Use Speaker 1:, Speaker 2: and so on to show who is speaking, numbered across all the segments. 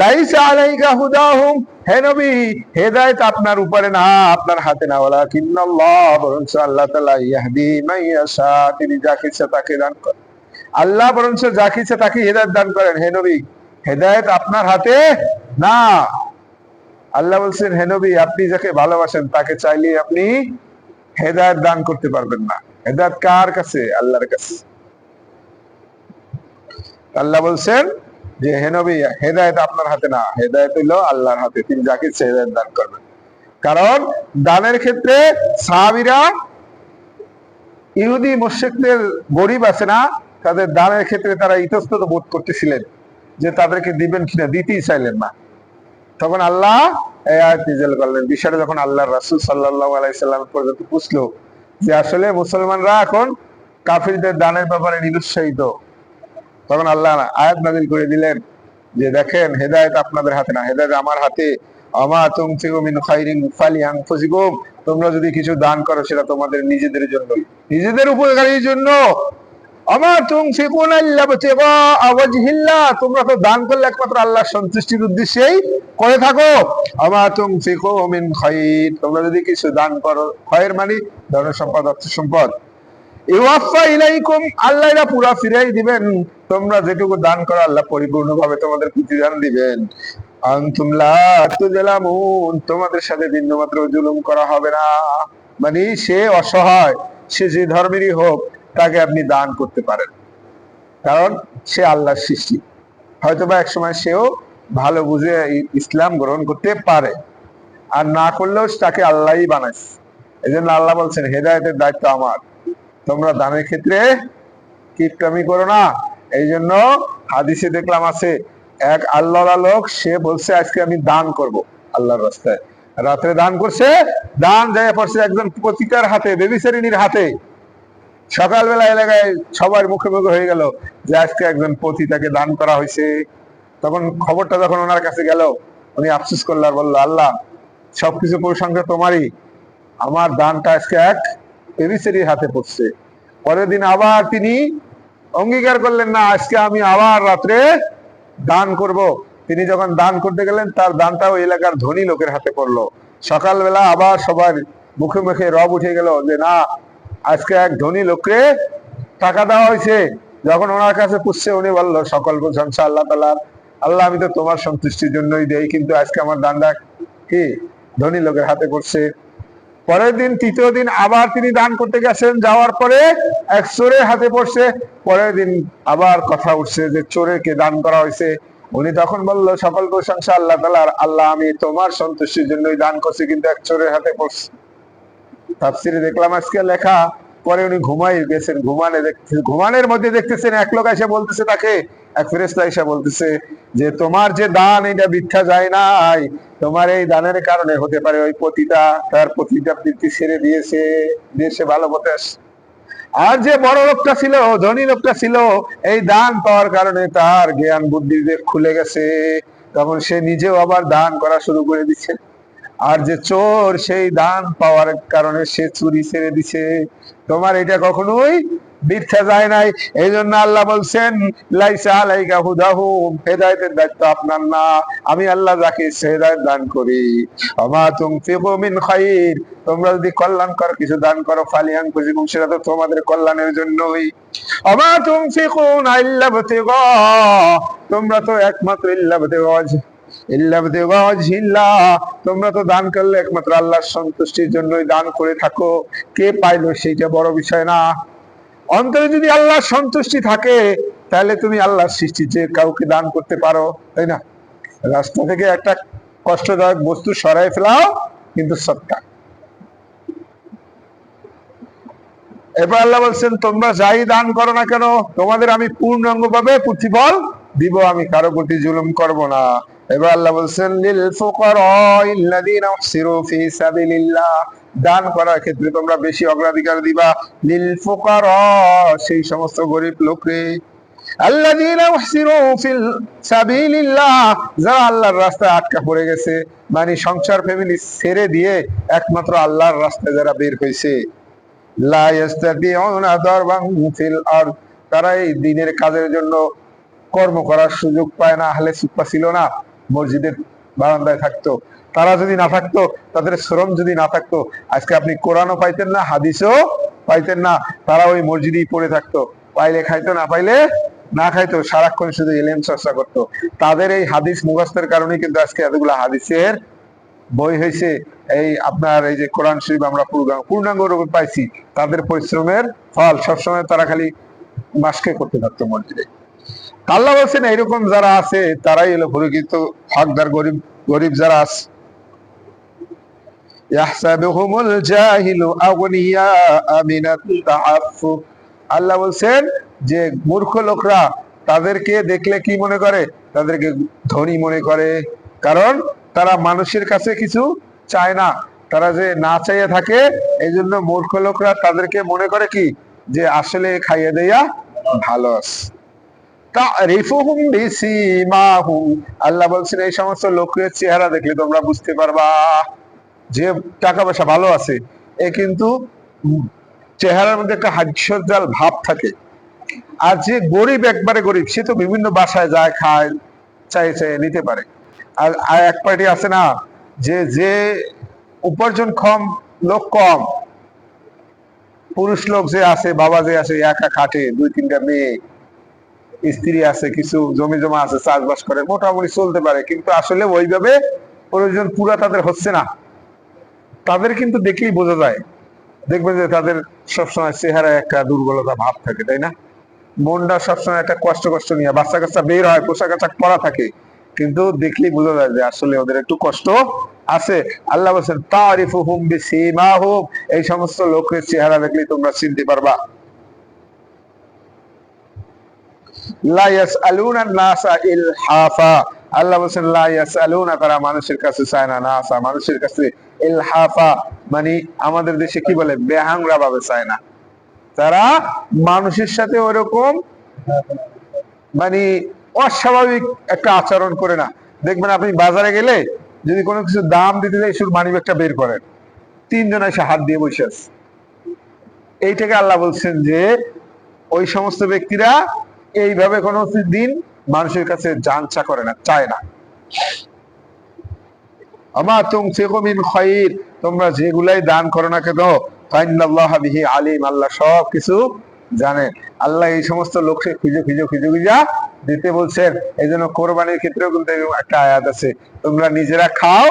Speaker 1: লাইসা আলাইকা হুদাহুম, হে নবী, হেদায়েত আপনার উপরে না, আপনার হাতে না, ওয়ালাকিন্নাল্লাহ, বরঞ্চ আল্লাহ তাআলা ইয়াহদি মান ইয়াশা, তিনি যাকে ইচ্ছা তাকে দান করেন। আল্লাহ বরঞ্চ যাকে ইচ্ছা তাকে হেদায়েত দান করেন। হে নবী, হেদায়েত আপনার হাতে না। আল্লাহ বলছেন, হে নবী, আপনি যাকে ভালোবাসেন তাকে চাইলে আপনি হেদায়েত দান করতে পারবেন না। হেদায়েত কার কাছে? আল্লাহর কাছে। আল্লাহ বলছেন যে, হে নবী, হেদায়েত আপনার হাতে না, হেদায়েত হইলো আল্লাহর হাতে, তিনি যাকে ইচ্ছা হেদায়েত দান করবেন। কারণ দানের ক্ষেত্রে সাহাবীরা ইহুদি মুশরিকদের গরিব আছে না, তাদের দানের ক্ষেত্রে তারা ইতস্তত বোধ করতেছিলেন যে তাদেরকে দিবেন কিনা, দিতেই চাইলেন না। তখন আল্লাহ এই আয়াত নাযিল করলেন। বিষয়টা যখন আল্লাহর রাসূল সাল্লাল্লাহু আলাইহি সাল্লাম পর্যন্ত পৌঁছলো যে আসলে মুসলমানরা এখন কাফিরদের দানের ব্যাপারে নিরুৎসাহিত, তখন আল্লাহ আয়াত নাযিল করে দিলেন যে দেখেন, হেদায়েত আপনাদের হাতে না, হেদায়েত আমার হাতে। আমা তুনফিকু মিন খাইরিন ফালিআনফুসিকুম, তোমরা যদি কিছু দান করো সেটা তোমাদের নিজেদের জন্য, নিজেদের উপকারের জন্য। আমা তুনফিকুনা ইল্লা ইবতিগা ওয়াজহিল্লাহ, তোমরা তো দান করলে একমাত্র আল্লাহর সন্তুষ্টির উদ্দেশ্যেই করে থাকো। আমা তুনফিকু মিন খাইর, তোমরা যদি কিছু দান করো, খায়ের মানে ধন সম্পদ, অর্থ সম্পদ, ইউয়াফা ইলাইকুম, আল্লাহ এটা পুরা ফিরাই দিবেন। তোমরা যেটুকু দান করো আল্লাহ পরিপূর্ণভাবে তোমাদের প্রতিদান দিবেন। আনতুম লা তুযলামুন, তোমাদের সাথে বিন্দুমাত্র জুলুম করা হবে না। মানে সে অসহায়, সে যে ধর্মেরই হোক, তাকে আপনি দান করতে পারেন, কারণ সে আল্লাহর সৃষ্টি। হয়তোবা এক সময় সেও ভালো বুঝে ইসলাম গ্রহণ করতে পারে, আর না করলেও তাকে আল্লাহই বানাইছে। এই জন্য আল্লাহ বলছেন, হেদায়েতের দায়িত্ব আমার, তোমরা দানের ক্ষেত্রে কিপটামি করো না। এই জন্য হাদিসে দেখলাম আছে, এক আল্লাহওয়ালা লোক, সে বলছে আজকে আমি দান করব আল্লাহর রাস্তায়, রাত্রে দান করছে, দান যায় পড়ছে একজন পতিতার হাতে, বেবিচারিণীর হাতে। সকালবেলা এলাকায় সবার মুখে মুখে হয়ে গেল যে আজকে একজন পতিতাকে দান করা হয়েছে। তখন খবরটা যখন ওনার কাছে গেল, উনি আফসোস করল আর বললো, আল্লাহ, সবকিছু প্রশংসা তোমারই, আমার দানটা আজকে এক বেবিচারির হাতে পড়ছে। পরের দিন আবার তিনি অঙ্গীকার করলেন, না, আজকে আমি আবার রাত্রে দান করব। তিনি যখন দান করতে গেলেন, তার দানটাও এলাকার ধনী লোকের হাতে পড়লো। সকালবেলা আবার সবার মুখে মুখে রব উঠে গেল যে না, আজকে এক ধনী লোককে টাকা দেওয়া হয়েছে। যখন ওনার কাছে পুষছে, উনি বললো, সকল প্রশংসা আল্লাহ তাআলার, আল্লাহ, আমি তো তোমার সন্তুষ্টির জন্যই দেই, কিন্তু আজকে আমার দানটা কি ধনী লোকের হাতে পড়ছে। পরের দিন, তৃতীয় দিন আবার তিনি দান করতে গেছেন, যাওয়ার পরে এক চোরের হাতে পড়ছে। পরের দিন আবার কথা উঠছে যে চোরেকে দান করা হয়েছে। উনি তখন বলল, সকল প্রশংসা আল্লাহ তাআলার, আল্লাহ, আমি তোমার সন্তুষ্টির জন্যই দান করছি, কিন্তু এক চোরের হাতে পড়ছে। তাফসিরে দেখলাম আজকে লেখা, পরে উনি ঘুমাই গেছেন, ঘুমানোর মধ্যে দেখতেছেন এক লোক এসে বলতেছে তাকে, এক ফেরেশতা এসে বলতেছে যে তোমার যে দান, এটা বৃথা যায় নাই, তোমার এই দানের কারণে হতে পারে ওই পতিতা তার পতিতা প্রীতি ছেড়ে দিয়েছে, দেশে ভালো পথে আসছে। আর যে বড় লোকটা ছিল, ধনী লোকটা ছিল, এই দান পাওয়ার কারণে তার জ্ঞান বুদ্ধি খুলে গেছে, তখন সে নিজেও আবার দান করা শুরু করে দিচ্ছে। আর যে চোর, সেই দান পাওয়ার কারণে সে চুরি ছেড়ে দিছে। তোমার এটা কখনোই বৃথা যায় নাই। এই জন্য আল্লাহ বলছেন, লাইসা আলাইকা হুদাহুম, হেদায়েতের দায়িত্ব আপনার না, আমি আল্লাহ যাকে ইচ্ছা হেদায়েত দান করি। ওমা তুনফিকু মিন খাইর, তোমরা যদি কল্যাণকর কিছু দান করো, ফালিআনফুসিকুম, সেটা তো তোমাদের কল্যাণের জন্যই। ওমা তুনফিকুনা ইল্লা ইবতিগা, তোমরা তো একমাত্র তোমরা তো দান করলে একমাত্র আল্লাহর সন্তুষ্টির জন্যই দান করে থাকো। কে পাইলো সেইটা বড় বিষয় না। অন্তরে যদি আল্লাহর সন্তুষ্টি থাকে, তাহলে তুমি আল্লাহর সৃষ্টি যে কাউকে দান করতে পারো, তাই না? রাস্তা থেকে একটা কষ্টদায়ক বস্তু সরাই ফেলাও, কিন্তু সৎকার। এবার আল্লাহ বলছেন, তোমরা যাই দান করো না কেন, তোমাদের আমি পূর্ণাঙ্গ ভাবে প্রতিফল দিব, আমি কারো প্রতি জুলুম করব না। এবার আল্লাহ বলছেন, লিল ফুকারাইল্লাযীনা উহসিরু ফি সাবিলিল্লাহ, দান করার ক্ষেত্রে তোমরা বেশি অগ্রাধিকার দিবা। লিল ফুকারা, সেই সমস্ত গরিব লোকরে, আল্লাযীনা উহসিরু ফিল সাবিলিল্লাহ, যারা আল্লাহর রাস্তায় আটকা পড়ে গেছে, মানে সংসার ফ্যামিলি ছেড়ে দিয়ে একমাত্র আল্লাহর রাস্তায় যারা বের হয়েছে। লা ইস্তাতিউনা দারবান ফিল আরদ, তারা এই দ্বীনের কাজের জন্য কর্ম করার সুযোগ পায় না, আহলে সুফা ছিল না, মসজিদের বারান্দায় থাকতো, তারা যদি না থাকতো, তাদের শ্রম যদি না থাকতো, আজকে আপনি কোরআনও পাইতেন না, হাদিসও পাইতেন না। তারা ওই মসজিদেই পড়ে থাকতো, পাইলে খাইতো, না পাইলে না খাইতো, সারাক্ষণ শুধু ইলম চর্চা করতো। তাদের এই হাদিস মুখস্থের কারণে কিন্তু আজকে এতগুলো হাদিসের বই হয়েছে। এই আপনার এই যে কোরআন শরীফ আমরা পূর্ণাঙ্গ রূপে পাইছি, তাদের পরিশ্রমের ফল। সবসময় তারা খালি মাসকে করতে থাকতো মসজিদে। আল্লাহ বলছেন এইরকম যারা আছে তারাই হলো প্রকৃত হকদার। গরিব গরিব যারা আছে, ইয়াহসাবুহুমুল জাহিলু আগনিয়া মিনাত তাআফফুফ, আল্লাহ বলছেন যে মূর্খ লোকরা তাদেরকে দেখলে কি মনে করে? তাদেরকে ধনী মনে করে, কারণ তারা মানুষের কাছে কিছু চায় না, তারা যে না চাইয়ে থাকে। এই জন্য মূর্খ লোকরা তাদেরকে মনে করে কি, যে আসলে খাইয়ে দেয়া ভালো আছে। তারিফুহুম বিসীমাহুম, আল্লাহ বলছেন এই সমস্ত লোকের চেহারা দেখলে তোমরা বুঝতে পারবা যে টাকা পয়সা ভালো আছে। এ কিন্তু চেহারার মধ্যে একটা হাস্যজ্জ্বল ভাব থাকে। আর যে গরিব, একবারে গরিব, সে তো বিভিন্ন বাসায় যায়, খায়, চাই চাই নিতে পারে। আর এক পার্টি আছে না, যে যে উপার্জন কম, লোক কম, পুরুষ লোক যে আছে, বাবা যে আছে, একা খাটে, 2-3টা মেয়ে, স্ত্রী আছে, কিছু জমি জমা আছে, চাষবাস করে, মোটামুটি চলতে পারে, কিন্তু আসলে ওইভাবে প্রয়োজন পুরা তাদের হচ্ছে না। তাদের কিন্তু দেখলেই বোঝা যায়, দেখবেন যে তাদের সবসময় চেহারায় একটা দুর্বলতা ভাব থাকে, তাই না? মনটা সবসময় একটা কষ্ট কষ্ট নিয়ে, বাচ্চা কাচ্চা বের হয়, পোশাক আশাক পরা থাকে, কিন্তু দেখলেই বোঝা যায় যে আসলে ওদের একটু কষ্ট আছে। আল্লাহ বলছেন তারিফুহুম বিসীমাহুম, এই সমস্ত লোকের চেহারা দেখলেই তোমরা চিনতে পারবা। লা ইয়াসআলুনা নাসা ইলহাফা, আল্লাহ বলছেন লা ইয়াসআলুনা, তারা মানুষের কাছে চায় না, নাসা মানুষের কাছে, ইলহাফা মানে আমাদের দেশে কি বলে, বেহাংরা ভাবে চায় না। তারা মানুষের সাথে ওরকম মানে অস্বাভাবিক একটা আচরণ করে না। দেখবেন আপনি বাজারে গেলে যদি কোনো কিছু দাম দিতে যাই, শুধু মানি ব্যাগটা বের করেন, 3জন এসে হাত দিয়ে বসে আছে। এইটাকে আল্লাহ বলছেন যে ওই সমস্ত ব্যক্তিরা এইভাবে কোনো দিন মানুষের কাছে জানচা করে না, চায় না। আমা তুনফিকু মিন খায়র, তোমরা যেগুলাই দান করো না কেন, ফাইনাল্লাহা বিহি আলিম, আল্লাহ সব কিছু জানেন। আল্লাহ এই সমস্ত লোককে খুঁজে খুঁজে খুঁজে খুঁজে দিতে বলছেন। এই জন্য কোরবানির ক্ষেত্রেও কিন্তু একটা আয়াত আছে, তোমরা নিজেরা খাও,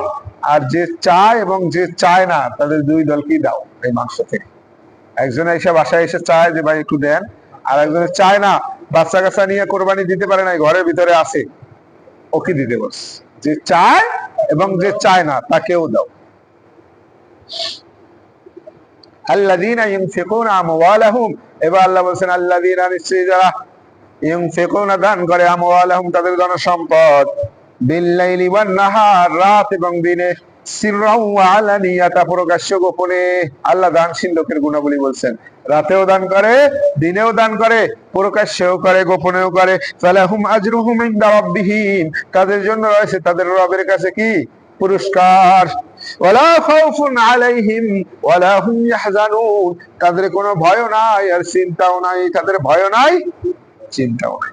Speaker 1: আর যে চায় এবং যে চায় না তাদের 2 দলকেই দাও এই মাংস থেকে। একজন এসে বাসায় এসে চায় যে ভাই একটু দেন, আর একজনে চায় না, বাচ্চা কাচ্চা নিয়ে কোরবানি দিতে পারে না, ঘরের ভিতরে আছে, ওকে দিতে বস। যে চায় এবং যে চায় না তাকেও দাও। আল্লাযীনা ইউনফিকুনা আমওয়ালাহুম, এবার আল্লাহ বলেন আল্লাযীনা, নিশ্চয়ই যারা, ইউনফিকুনা দান করে, আমওয়ালাহুম তাদের ধনসম্পদ, বিল্লাইলি ওয়ান নাহার রাত এবং দিনে, সিররাও ওয়া আলানিয়াতা প্রকাশ্য গোপনে। আল্লাহ দানশীল লোকের গুণাবলী বলছেন, রাতেও দান করে, দিনেও দান করে, প্রকাশ্যেও করে, গোপনেও করে। ফালাহুম আজরুহুম ইনদা রাব্বিহিম, তাদের জন্য রয়েছে তাদের রবের কাছে কি পুরস্কার। ওয়ালা খাউফুন আলাইহিম ওয়ালা হুম ইয়াহজানুন, তাদের কোনো ভয় নাই আর চিন্তাও নাই, তাদের ভয় নাই চিন্তাও নাই।